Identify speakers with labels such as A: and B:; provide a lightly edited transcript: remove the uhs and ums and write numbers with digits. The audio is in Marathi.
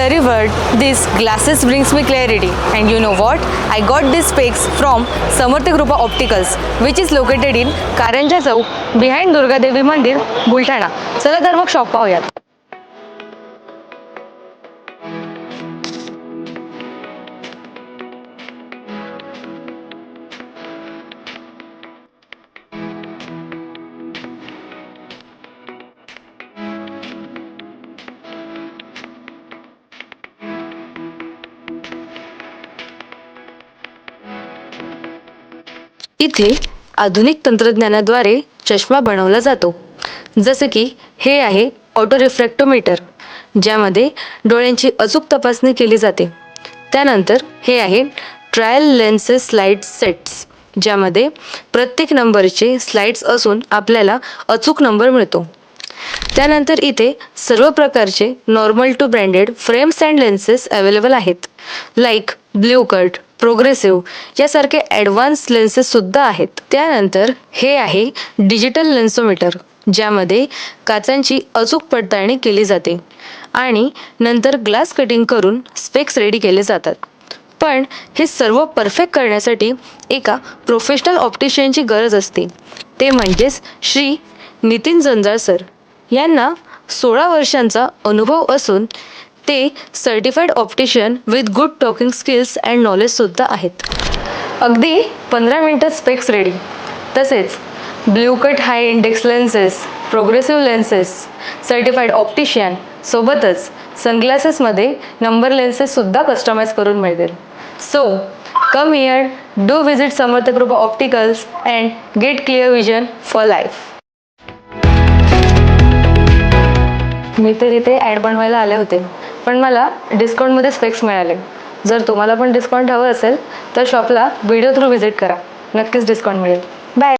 A: very word, this glasses brings me clarity. And you know what? I got these specs from Samarth Krupa Opticals, which is located in Karanja Chowk, behind Durga Devi Mandir, Bulthana. चला तर मग शॉप पाहूयात. इथे आधुनिक तंत्रज्ञानाद्वारे चष्मा बनवला जातो. जसे की हे आहे ऑटो रिफ्रॅक्टोमीटर, ज्यामध्ये डोळ्यांची अचूक तपासणी केली जाते. त्यानंतर हे आहे ट्रायल लेन्सेस स्लाइड सेट्स, ज्यामध्ये प्रत्येक नंबरचे स्लाइड्स असून आपल्याला अचूक नंबर मिळतो. त्यानंतर इथे सर्व प्रकारचे normal to branded frames and lenses available आहेत. लाईक ब्ल्यू कट, प्रोग्रेसिव्ह यासारखे ॲडव्हान्स लेन्सेस सुद्धा आहेत. त्यानंतर हे आहे डिजिटल लेन्सोमीटर, ज्यामध्ये काचांची अचूक पडताळणी केली जाते आणि नंतर ग्लास कटिंग करून स्पेक्स रेडी केले जातात. पण हे सर्व परफेक्ट करण्यासाठी एका प्रोफेशनल ऑप्टिशियनची गरज असते. ते म्हणजेच श्री नितीन जंजाळ सर. यांना 16 वर्षांचा अनुभव असून ते certified optician with good talking skills and नॉलेजसुद्धा आहेत. अगदी 15 मिनिटात स्पेक्स रेडी. तसेच blue cut high index lenses, progressive lenses, certified optician सोबतच सनग्लासेसमध्ये नंबर लेन्सेससुद्धा कस्टमाइज करून मिळतील. So come here, do visit Samarth Krupa opticals and get clear vision for life. मी तर इथे ॲड बनवायला आले होते, पण मला डिस्काउंटमध्ये स्पेक्स मिळाले. जर तुम्हाला पण डिस्काउंट हवं असेल तर शॉपला व्हिडिओ थ्रू व्हिजिट करा. नक्कीच डिस्काउंट मिळेल. बाय.